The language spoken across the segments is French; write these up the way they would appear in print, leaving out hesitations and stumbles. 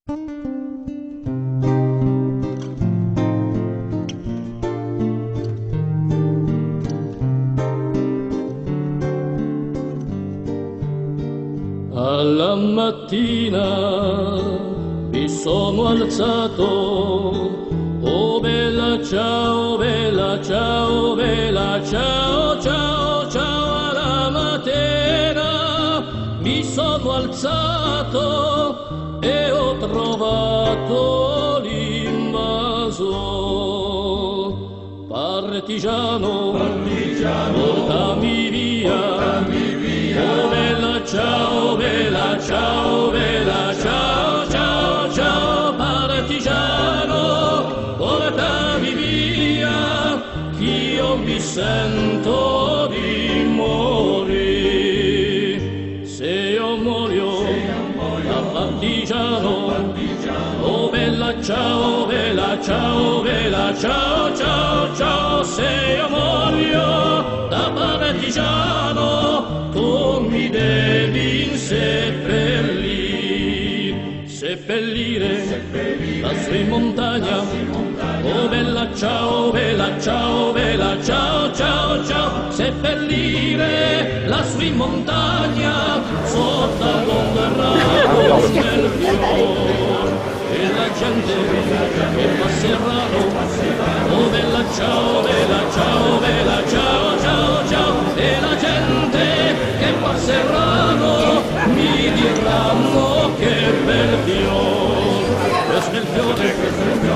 Alla mattina mi sono alzato, oh bella ciao, bella ciao, bella ciao, ciao, ciao. Alla mattina mi sono alzato e ho trovato l'invaso. Partigiano, portami via, oh bella ciao, bella ciao, bella ciao, ciao, ciao. Partigiano, portami via, ch'io mi sento di morire. Se io muoio da partigiano, oh bella ciao, bella ciao, bella ciao, ciao, ciao. Se io muoio da partigiano, tu mi devi seppellire lassù in montagna, oh bella ciao, bella ciao, bella ciao, ciao, ciao. Seppellire lassù in montagna, sotto l'ombra del fiore, e la gente che passeranno, oh bella ciao, bella ciao, bella ciao, ciao, ciao. E la gente che passeranno mi diranno che bel fiore, questo è il fiore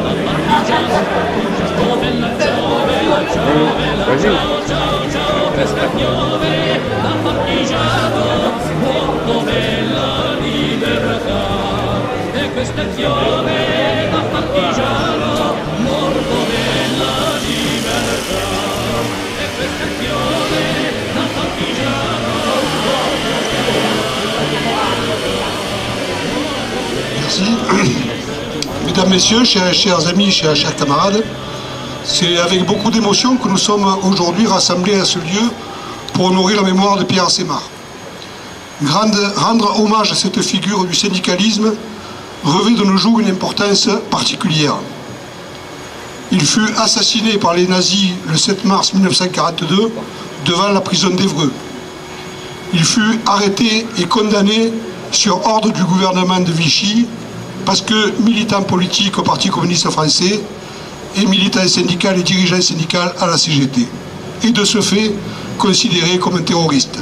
da partigiano, oh bella ciao, bella ciao, bella ciao, ciao, ciao. Questo è il fiore da partigiano, molto bella libertà. E questo è il fiore da partigiano, molto bella libertà. E questo è il fiore da partigiano, molto Merci. Mesdames, Messieurs, chers amis, chers camarades, c'est avec beaucoup d'émotion que nous sommes aujourd'hui rassemblés à ce lieu pour honorer la mémoire de Pierre Assémar. Rendre hommage à cette figure du syndicalisme revêt de nos jours une importance particulière. Il fut assassiné par les nazis le 7 mars 1942 devant la prison d'Évreux. Il fut arrêté et condamné sur ordre du gouvernement de Vichy parce que militant politique au Parti communiste français et militant syndical et dirigeant syndical à la CGT, et de ce fait considéré comme un terroriste.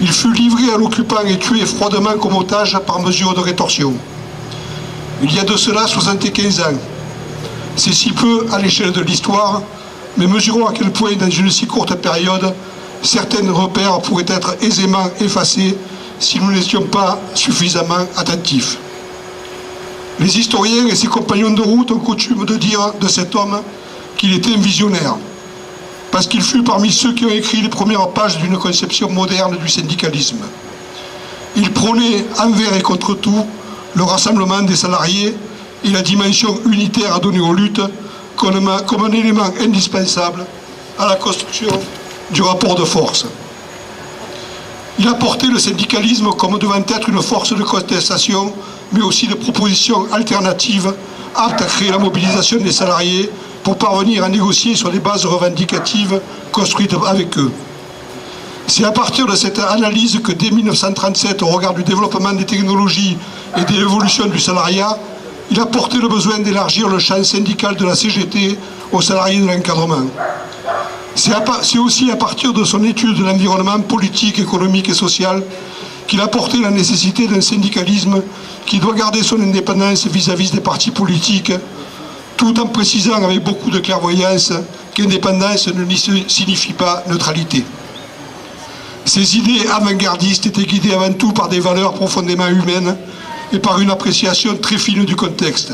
Il fut livré à l'occupant et tué froidement comme otage par mesure de rétorsion. Il y a de cela 75 ans. C'est si peu à l'échelle de l'histoire, mais mesurons à quel point dans une si courte période, certains repères pourraient être aisément effacés si nous n'étions pas suffisamment attentifs. Les historiens et ses compagnons de route ont coutume de dire de cet homme qu'il était un visionnaire, parce qu'il fut parmi ceux qui ont écrit les premières pages d'une conception moderne du syndicalisme. Il prônait envers et contre tout le rassemblement des salariés et la dimension unitaire à donner aux luttes comme un élément indispensable à la construction du rapport de force. Il a porté le syndicalisme comme devant être une force de contestation, mais aussi de propositions alternatives aptes à créer la mobilisation des salariés pour parvenir à négocier sur des bases revendicatives construites avec eux. C'est à partir de cette analyse que dès 1937, au regard du développement des technologies et de l'évolution du salariat, il a porté le besoin d'élargir le champ syndical de la CGT aux salariés de l'encadrement. C'est aussi à partir de son étude de l'environnement politique, économique et social qu'il a porté la nécessité d'un syndicalisme qui doit garder son indépendance vis-à-vis des partis politiques, tout en précisant avec beaucoup de clairvoyance qu'indépendance ne signifie pas neutralité. Ses idées avant-gardistes étaient guidées avant tout par des valeurs profondément humaines et par une appréciation très fine du contexte.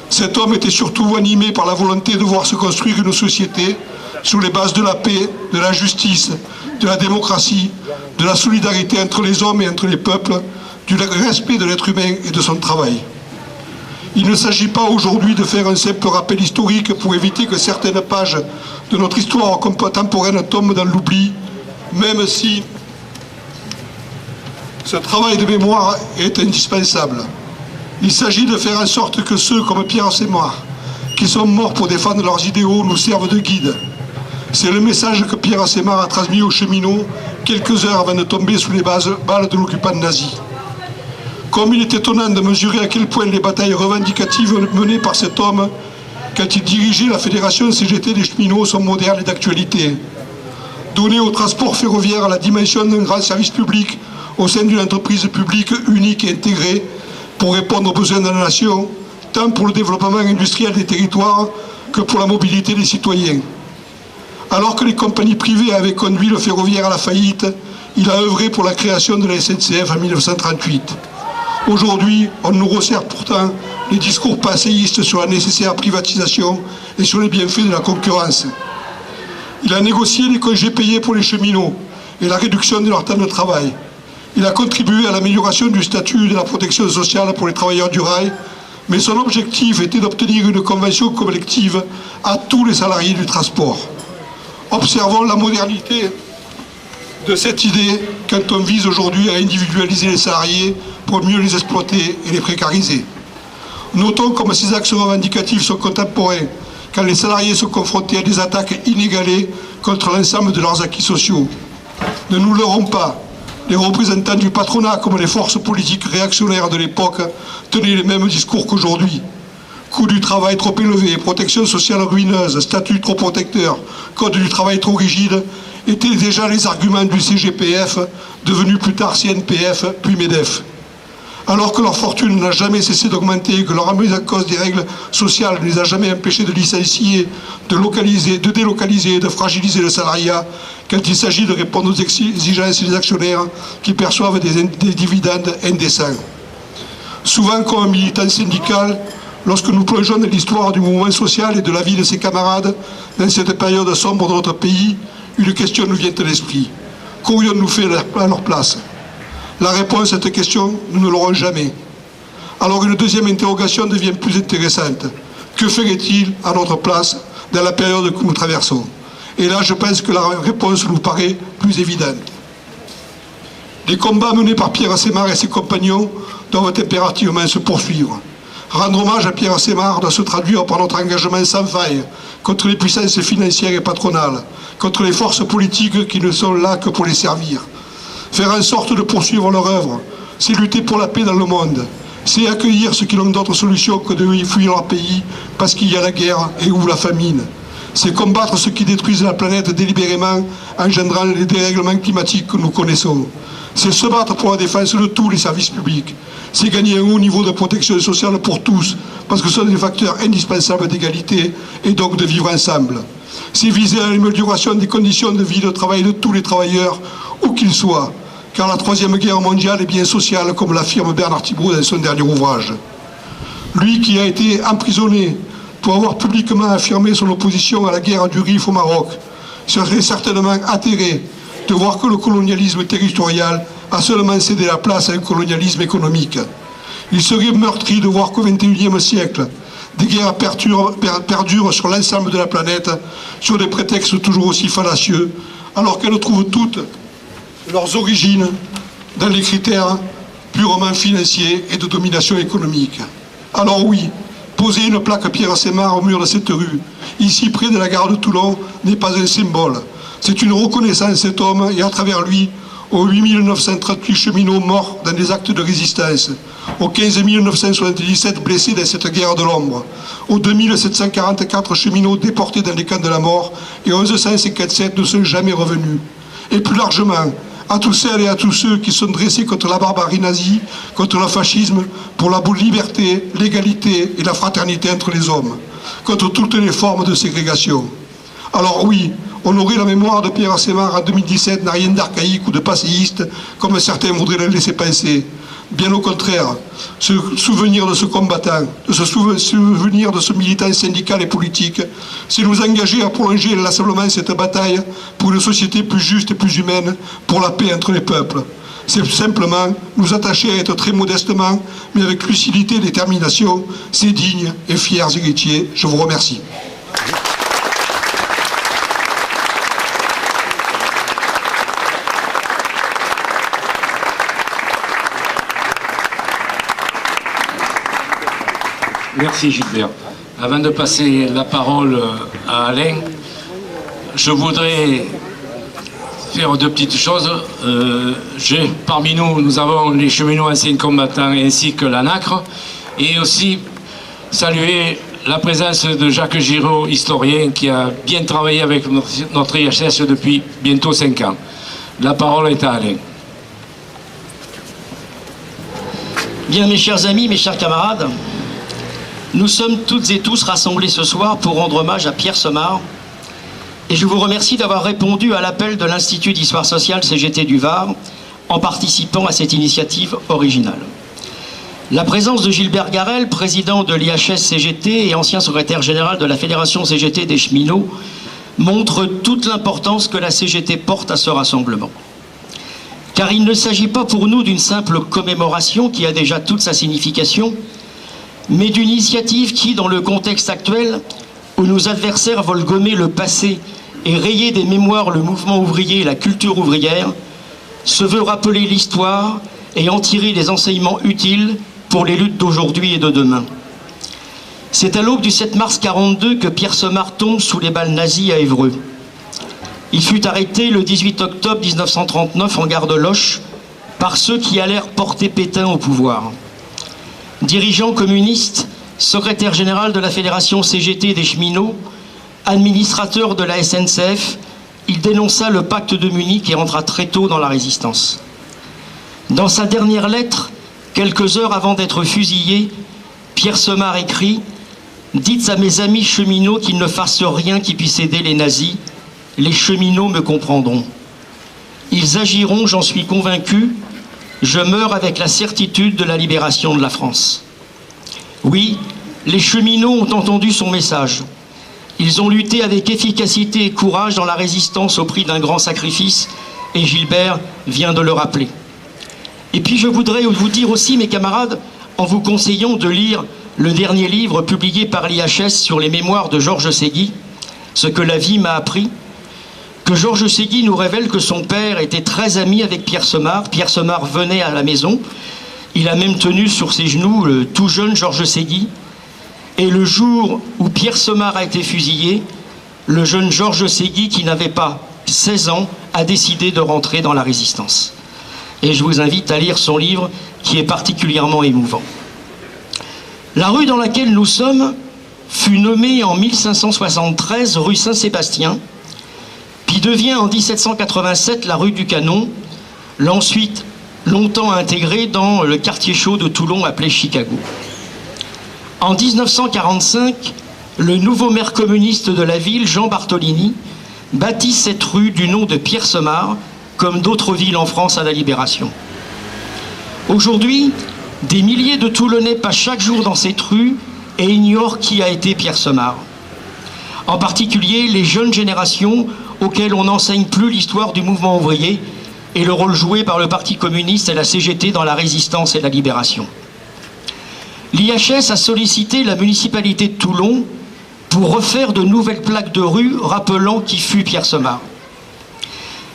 Cet homme était surtout animé par la volonté de voir se construire une société sur les bases de la paix, de la justice, de la démocratie, de la solidarité entre les hommes et entre les peuples, du respect de l'être humain et de son travail. Il ne s'agit pas aujourd'hui de faire un simple rappel historique pour éviter que certaines pages de notre histoire contemporaine tombent dans l'oubli, même si ce travail de mémoire est indispensable. Il s'agit de faire en sorte que ceux comme Pierre Semar, qui sont morts pour défendre leurs idéaux, nous servent de guide. C'est le message que Pierre Semar a transmis aux cheminots quelques heures avant de tomber sous les balles de l'occupant nazi. Comme il est étonnant de mesurer à quel point les batailles revendicatives menées par cet homme quand il dirigeait la fédération CGT des cheminots sont modernes et d'actualité. Donner au transport ferroviaire la dimension d'un grand service public au sein d'une entreprise publique unique et intégrée pour répondre aux besoins de la nation, tant pour le développement industriel des territoires que pour la mobilité des citoyens. Alors que les compagnies privées avaient conduit le ferroviaire à la faillite, il a œuvré pour la création de la SNCF en 1938. Aujourd'hui, on nous resserre pourtant les discours passéistes sur la nécessaire privatisation et sur les bienfaits de la concurrence. Il a négocié les congés payés pour les cheminots et la réduction de leur temps de travail. Il a contribué à l'amélioration du statut et de la protection sociale pour les travailleurs du rail, mais son objectif était d'obtenir une convention collective à tous les salariés du transport. Observons la modernité de cette idée quand on vise aujourd'hui à individualiser les salariés pour mieux les exploiter et les précariser. Notons comme ces axes revendicatifs sont contemporains quand les salariés sont confrontés à des attaques inégalées contre l'ensemble de leurs acquis sociaux. Ne nous leurrons pas, les représentants du patronat comme les forces politiques réactionnaires de l'époque tenaient les mêmes discours qu'aujourd'hui. Coût du travail trop élevé, protection sociale ruineuse, statut trop protecteur, code du travail trop rigide étaient déjà les arguments du CGPF, devenu plus tard CNPF, puis MEDEF. Alors que leur fortune n'a jamais cessé d'augmenter et que leur remise en cause des règles sociales ne les a jamais empêchés de licencier, de délocaliser et de fragiliser le salariat quand il s'agit de répondre aux exigences des actionnaires qui perçoivent des dividendes indécents. Souvent, comme un militant syndical, lorsque nous plongeons dans l'histoire du mouvement social et de la vie de ses camarades dans cette période sombre de notre pays, une question nous vient à l'esprit. Qu'aurions-nous fait à leur place ? La réponse à cette question, nous ne l'aurons jamais. Alors une deuxième interrogation devient plus intéressante. Que ferait-il à notre place dans la période que nous traversons ? Et là, je pense que la réponse nous paraît plus évidente. Les combats menés par Pierre Semar et ses compagnons doivent impérativement se poursuivre. Rendre hommage à Pierre Semar doit se traduire par notre engagement sans faille contre les puissances financières et patronales, contre les forces politiques qui ne sont là que pour les servir. Faire en sorte de poursuivre leur œuvre, c'est lutter pour la paix dans le monde, c'est accueillir ceux qui n'ont d'autre solution que de fuir leur pays parce qu'il y a la guerre et ou la famine. C'est combattre ceux qui détruisent la planète délibérément, engendrant les dérèglements climatiques que nous connaissons. C'est se battre pour la défense de tous les services publics. C'est gagner un haut niveau de protection sociale pour tous, parce que ce sont des facteurs indispensables d'égalité et donc de vivre ensemble. C'est viser à l'amélioration des conditions de vie et de travail de tous les travailleurs, où qu'ils soient, car la Troisième Guerre mondiale est bien sociale, comme l'affirme Bernard Thibault dans son dernier ouvrage. Lui qui a été emprisonné pour avoir publiquement affirmé son opposition à la guerre du Rif au Maroc, serait certainement atterré de voir que le colonialisme territorial a seulement cédé la place à un colonialisme économique. Il serait meurtri de voir qu'au XXIe siècle, des guerres perdurent sur l'ensemble de la planète sur des prétextes toujours aussi fallacieux, alors qu'elles trouvent toutes leurs origines dans les critères purement financiers et de domination économique. Alors oui, poser une plaque Pierre Semar au mur de cette rue, ici près de la gare de Toulon, n'est pas un symbole. C'est une reconnaissance de cet homme et à travers lui, aux 8 938 cheminots morts dans des actes de résistance, aux 15 977 blessés dans cette guerre de l'ombre, aux 2 744 cheminots déportés dans les camps de la mort et 1157 ne sont jamais revenus. Et plus largement, à tous celles et à tous ceux qui sont dressés contre la barbarie nazie, contre le fascisme, pour la liberté, l'égalité et la fraternité entre les hommes, contre toutes les formes de ségrégation. Alors oui, honorer la mémoire de Pierre Semar en 2017 n'a rien d'archaïque ou de passéiste, comme certains voudraient le laisser penser. Bien au contraire, se souvenir de ce combattant, de se souvenir de ce militant syndical et politique, c'est nous engager à prolonger inlassablement cette bataille pour une société plus juste et plus humaine, pour la paix entre les peuples. C'est simplement nous attacher à être très modestement, mais avec lucidité et détermination, ces dignes et fiers héritiers. Je vous remercie. Merci Gilbert. Avant de passer la parole à Alain, je voudrais faire deux petites choses. Parmi nous avons les cheminots anciens combattants ainsi que l'ANACRE, et aussi saluer la présence de Jacques Giraud, historien, qui a bien travaillé avec notre IHS depuis bientôt 5 ans. La parole est à Alain. Bien, mes chers amis, mes chers camarades, nous sommes toutes et tous rassemblés ce soir pour rendre hommage à Pierre Semard, et je vous remercie d'avoir répondu à l'appel de l'Institut d'Histoire Sociale CGT du Var en participant à cette initiative originale. La présence de Gilbert Garel, président de l'IHS CGT et ancien secrétaire général de la Fédération CGT des cheminots, montre toute l'importance que la CGT porte à ce rassemblement. Car il ne s'agit pas pour nous d'une simple commémoration qui a déjà toute sa signification, mais d'une initiative qui, dans le contexte actuel, où nos adversaires veulent gommer le passé et rayer des mémoires le mouvement ouvrier et la culture ouvrière, se veut rappeler l'histoire et en tirer des enseignements utiles pour les luttes d'aujourd'hui et de demain. C'est à l'aube du 7 mars 1942 que Pierre Semard tombe sous les balles nazies à Évreux. Il fut arrêté le 18 octobre 1939 en gare de Loches par ceux qui allèrent porter Pétain au pouvoir. Dirigeant communiste, secrétaire général de la Fédération CGT des cheminots, administrateur de la SNCF, il dénonça le pacte de Munich et entra très tôt dans la résistance. Dans sa dernière lettre, quelques heures avant d'être fusillé, Pierre Semard écrit « Dites à mes amis cheminots qu'ils ne fassent rien qui puisse aider les nazis. Les cheminots me comprendront. Ils agiront, j'en suis convaincu. Je meurs avec la certitude de la libération de la France. » Oui, les cheminots ont entendu son message. Ils ont lutté avec efficacité et courage dans la résistance au prix d'un grand sacrifice, et Gilbert vient de le rappeler. Et puis je voudrais vous dire aussi, mes camarades, en vous conseillant de lire le dernier livre publié par l'IHS sur les mémoires de Georges Ségui, Ce que la vie m'a appris, que Georges Ségui nous révèle que son père était très ami avec Pierre Semard. Pierre Semard venait à la maison. Il a même tenu sur ses genoux le tout jeune Georges Ségui. Et le jour où Pierre Semard a été fusillé, le jeune Georges Ségui, qui n'avait pas 16 ans, a décidé de rentrer dans la résistance. Et je vous invite à lire son livre, qui est particulièrement émouvant. La rue dans laquelle nous sommes fut nommée en 1573 rue Saint-Sébastien, puis devient en 1787 la rue du Canon, l'ensuite longtemps intégrée dans le quartier chaud de Toulon appelé Chicago. En 1945, le nouveau maire communiste de la ville, Jean Bartolini, bâtit cette rue du nom de Pierre Semard, comme d'autres villes en France à la Libération. Aujourd'hui, des milliers de Toulonnais passent chaque jour dans cette rue et ignorent qui a été Pierre Semard. En particulier les jeunes générations auxquelles on n'enseigne plus l'histoire du mouvement ouvrier et le rôle joué par le Parti communiste et la CGT dans la résistance et la libération. L'IHS a sollicité la municipalité de Toulon pour refaire de nouvelles plaques de rue rappelant qui fut Pierre Semard.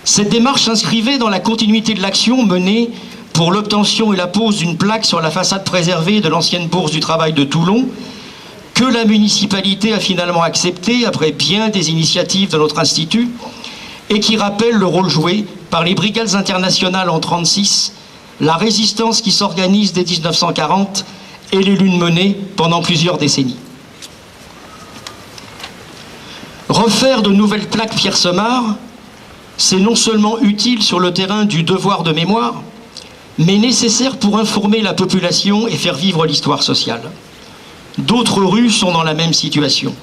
Cette démarche s'inscrivait dans la continuité de l'action menée pour l'obtention et la pose d'une plaque sur la façade préservée de l'ancienne bourse du travail de Toulon, que la municipalité a finalement acceptée après bien des initiatives de notre institut, et qui rappelle le rôle joué par les brigades internationales en 1936, la résistance qui s'organise dès 1940 et les luttes menées pendant plusieurs décennies. Refaire de nouvelles plaques Pierre Semard, c'est non seulement utile sur le terrain du devoir de mémoire, mais nécessaire pour informer la population et faire vivre l'histoire sociale. D'autres rues sont dans la même situation.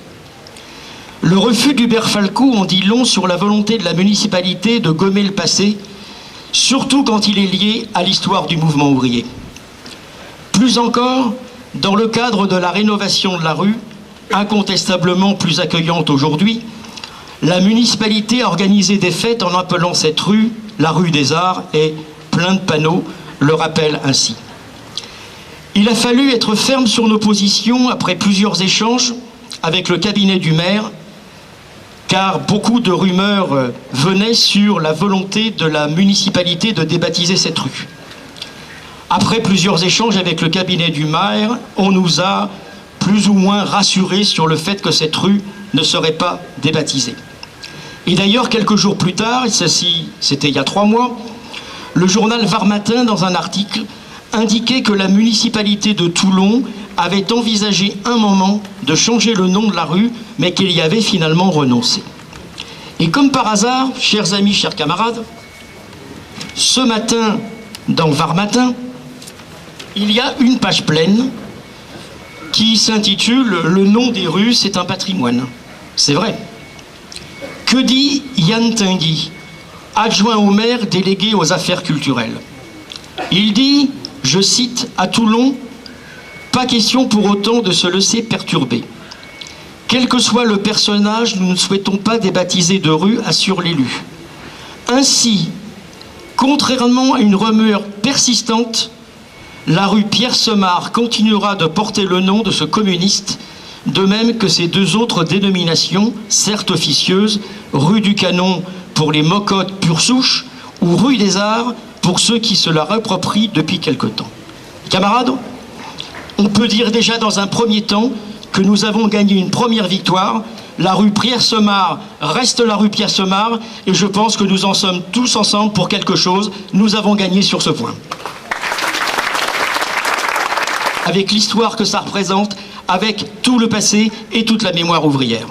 Le refus d'Hubert Falco en dit long sur la volonté de la municipalité de gommer le passé, surtout quand il est lié à l'histoire du mouvement ouvrier. Plus encore, dans le cadre de la rénovation de la rue, incontestablement plus accueillante aujourd'hui, la municipalité a organisé des fêtes en appelant cette rue la rue des Arts et plein de panneaux le rappellent ainsi. Il a fallu être ferme sur nos positions après plusieurs échanges avec le cabinet du maire, car beaucoup de rumeurs venaient sur la volonté de la municipalité de débaptiser cette rue. Après plusieurs échanges avec le cabinet du maire, on nous a plus ou moins rassurés sur le fait que cette rue ne serait pas débaptisée. Et d'ailleurs, quelques jours plus tard, et ceci c'était il y a 3 mois, le journal Var Matin, dans un article, indiquait que la municipalité de Toulon avait envisagé un moment de changer le nom de la rue, mais qu'elle y avait finalement renoncé. Et comme par hasard, chers amis, chers camarades, ce matin, dans Var Matin, il y a une page pleine qui s'intitule « Le nom des rues, c'est un patrimoine ». C'est vrai. Que dit Yann Tinguy, adjoint au maire délégué aux affaires culturelles? Il dit, je cite, « À Toulon, pas question pour autant de se laisser perturber. Quel que soit le personnage, nous ne souhaitons pas débaptiser de rue, assure l'élu. Ainsi, contrairement à une rumeur persistante, la rue Pierre-Semard continuera de porter le nom de ce communiste, de même que ces 2 autres dénominations, certes officieuses, rue du Canon pour les mocottes pure souche, ou rue des Arts pour ceux qui se la réapproprient depuis quelque temps. » Camarades, on peut dire déjà dans un premier temps que nous avons gagné une première victoire. La rue Pierre-Semard reste la rue Pierre-Semard, et je pense que nous en sommes tous ensemble pour quelque chose. Nous avons gagné sur ce point. Avec l'histoire que ça représente, avec tout le passé et toute la mémoire ouvrière.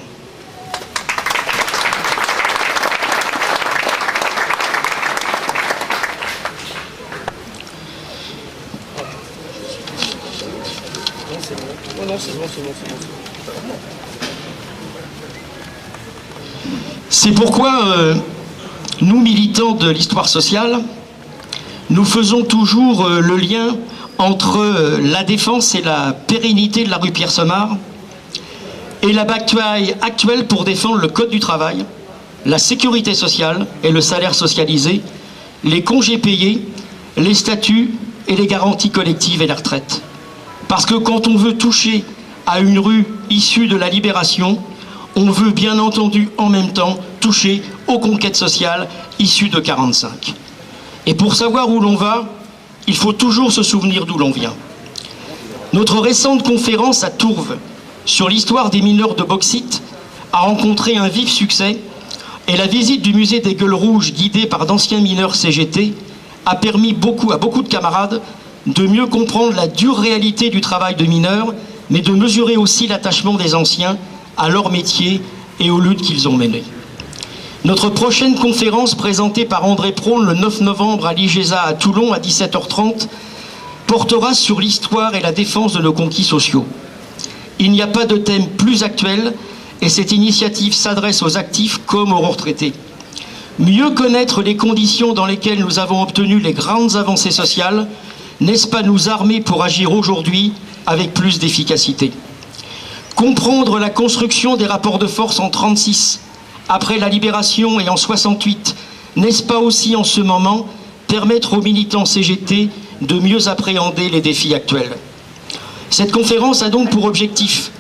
C'est pourquoi nous, militants de l'histoire sociale, nous faisons toujours le lien entre la défense et la pérennité de la rue Pierre-Semard et la bataille actuelle pour défendre le code du travail, la sécurité sociale et le salaire socialisé, les congés payés, les statuts et les garanties collectives et la retraite. Parce que quand on veut toucher à une rue issue de la libération, on veut bien entendu en même temps toucher aux conquêtes sociales issues de 1945. Et pour savoir où l'on va, il faut toujours se souvenir d'où l'on vient. Notre récente conférence à Tourves sur l'histoire des mineurs de bauxite a rencontré un vif succès, et la visite du musée des Gueules Rouges, guidée par d'anciens mineurs CGT, a permis à beaucoup de camarades de mieux comprendre la dure réalité du travail de mineurs, mais de mesurer aussi l'attachement des anciens à leur métier et aux luttes qu'ils ont menées. Notre prochaine conférence, présentée par André Praune le 9 novembre à l'IGESA à Toulon à 17h30, portera sur l'histoire et la défense de nos conquis sociaux. Il n'y a pas de thème plus actuel, et cette initiative s'adresse aux actifs comme aux retraités. Mieux connaître les conditions dans lesquelles nous avons obtenu les grandes avancées sociales, n'est-ce pas nous armer pour agir aujourd'hui avec plus d'efficacité? Comprendre la construction des rapports de force en 1936, après la libération et en 1968, n'est-ce pas aussi en ce moment permettre aux militants CGT de mieux appréhender les défis actuels? Cette conférence a donc pour objectif,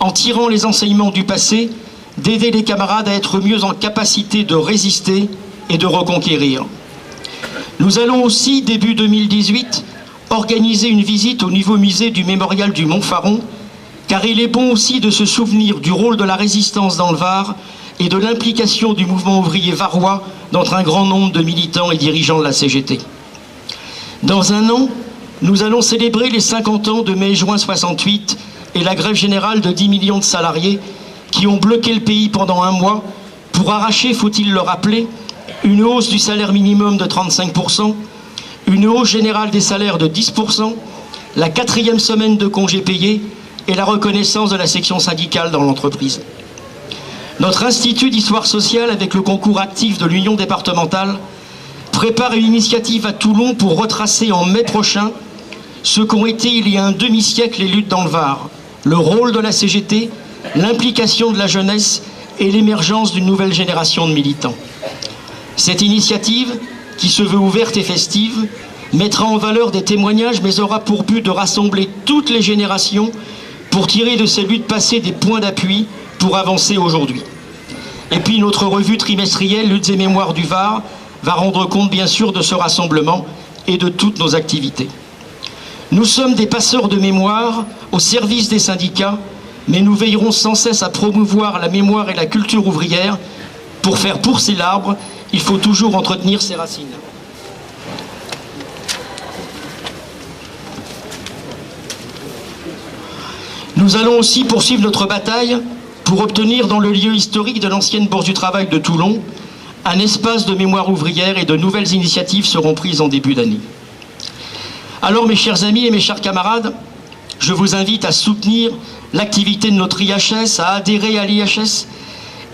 en tirant les enseignements du passé, d'aider les camarades à être mieux en capacité de résister et de reconquérir. Nous allons aussi, début 2018, organiser une visite au nouveau musée du mémorial du Montfaron, car il est bon aussi de se souvenir du rôle de la résistance dans le Var et de l'implication du mouvement ouvrier varois dans un grand nombre de militants et dirigeants de la CGT. Dans un an, nous allons célébrer les 50 ans de mai-juin 68 et la grève générale de 10 millions de salariés qui ont bloqué le pays pendant un mois pour arracher, faut-il le rappeler, une hausse du salaire minimum de 35%, une hausse générale des salaires de 10%, la 4e semaine de congés payés et la reconnaissance de la section syndicale dans l'entreprise. Notre Institut d'histoire sociale, avec le concours actif de l'Union départementale, prépare une initiative à Toulon pour retracer en mai prochain ce qu'ont été il y a un demi-siècle les luttes dans le Var, le rôle de la CGT, l'implication de la jeunesse et l'émergence d'une nouvelle génération de militants. Cette initiative, qui se veut ouverte et festive, mettra en valeur des témoignages mais aura pour but de rassembler toutes les générations pour tirer de ces luttes passées des points d'appui pour avancer aujourd'hui. Et puis notre revue trimestrielle Luttes et Mémoires du Var va rendre compte bien sûr de ce rassemblement et de toutes nos activités. Nous sommes des passeurs de mémoire au service des syndicats, mais nous veillerons sans cesse à promouvoir la mémoire et la culture ouvrière. Pour faire pousser l'arbre, il faut toujours entretenir ses racines. Nous allons aussi poursuivre notre bataille pour obtenir dans le lieu historique de l'ancienne Bourse du Travail de Toulon un espace de mémoire ouvrière, et de nouvelles initiatives seront prises en début d'année. Alors mes chers amis et mes chers camarades, je vous invite à soutenir l'activité de notre IHS, à adhérer à l'IHS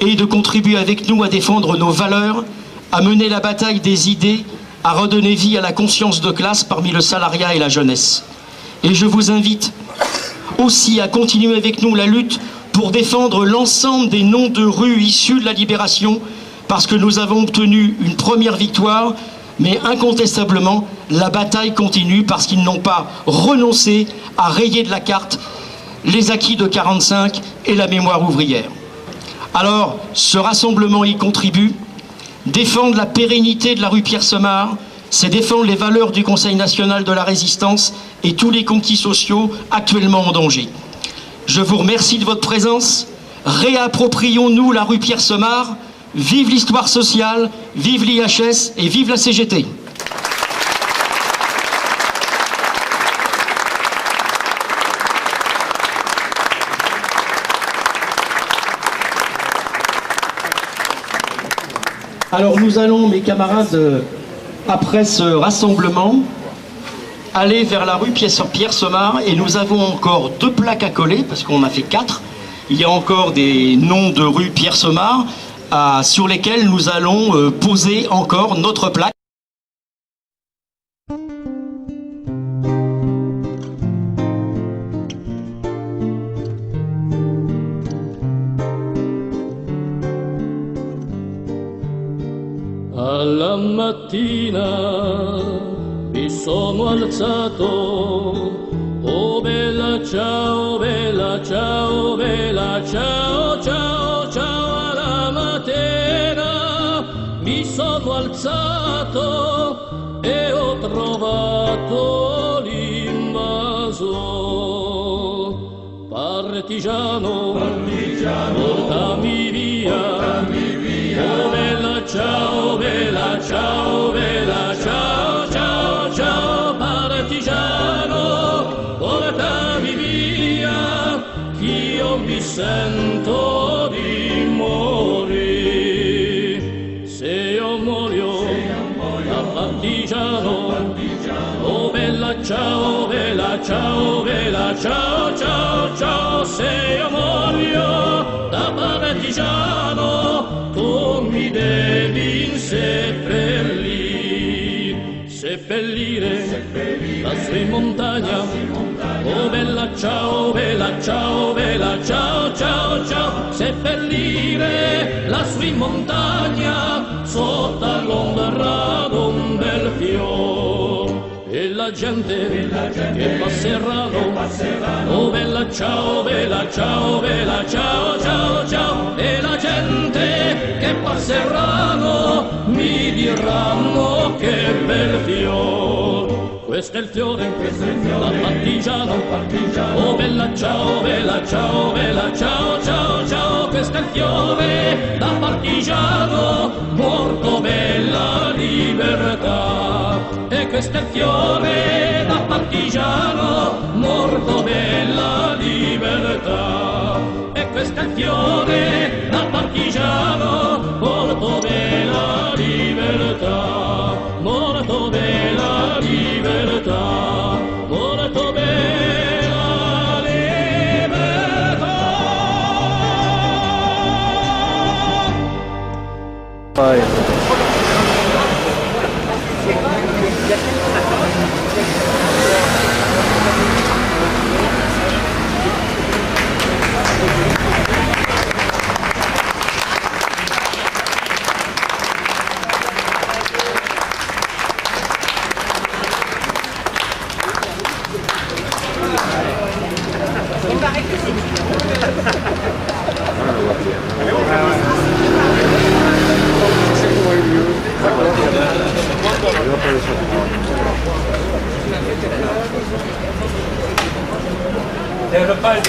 et de contribuer avec nous à défendre nos valeurs, à mener la bataille des idées, à redonner vie à la conscience de classe parmi le salariat et la jeunesse. Et je vous invite aussi à continuer avec nous la lutte pour défendre l'ensemble des noms de rues issus de la libération, parce que nous avons obtenu une première victoire, mais incontestablement, la bataille continue parce qu'ils n'ont pas renoncé à rayer de la carte les acquis de 45 et la mémoire ouvrière. Alors, ce rassemblement y contribue. Défendre la pérennité de la rue Pierre-Semard, c'est défendre les valeurs du Conseil national de la résistance et tous les conquis sociaux actuellement en danger. Je vous remercie de votre présence. Réapproprions-nous la rue Pierre-Semard. Vive l'histoire sociale, vive l'IHS et vive la CGT. Alors nous allons, mes camarades, après ce rassemblement, aller vers la rue Pierre-Semard, et nous avons encore 2 plaques à coller, parce qu'on a fait 4. Il y a encore des noms de rue Pierre-Semard sur lesquels nous allons poser encore notre plaque. Alla mattina mi sono alzato, oh bella ciao, bella ciao, bella ciao, ciao, ciao. Alla mattina mi sono alzato e ho trovato l'invaso. Partigiano, portami via, oh bella ciao, bella ciao, bella ciao, ciao, ciao, partigiano, portami via, ch'io mi sento di morire. Se io muoio da partigiano, oh bella ciao, bella ciao, bella ciao, ciao, ciao, se io muoio da partigiano, tu mi devi seppellire lassù in montagna, oh bella ciao, bella ciao, bella ciao, ciao, ciao, seppellire lassù in montagna, sotto all'ombra d'un bel fiore. E la gente che passeranno, oh bella ciao, bella ciao, bella ciao, ciao, ciao, e la gente che passeranno mi diranno che bel fiore. Questo è il fiore da partigiano, oh bella ciao, bella ciao, bella ciao, ciao, ciao, questo è il fiore da partigiano, morto bella libertà. E questo è il fiore da partigiano, morto bella libertà. E questo è il fiore da partigiano, morto bella libertà. Morto bella libertà, morto bella libertà. Der Ball,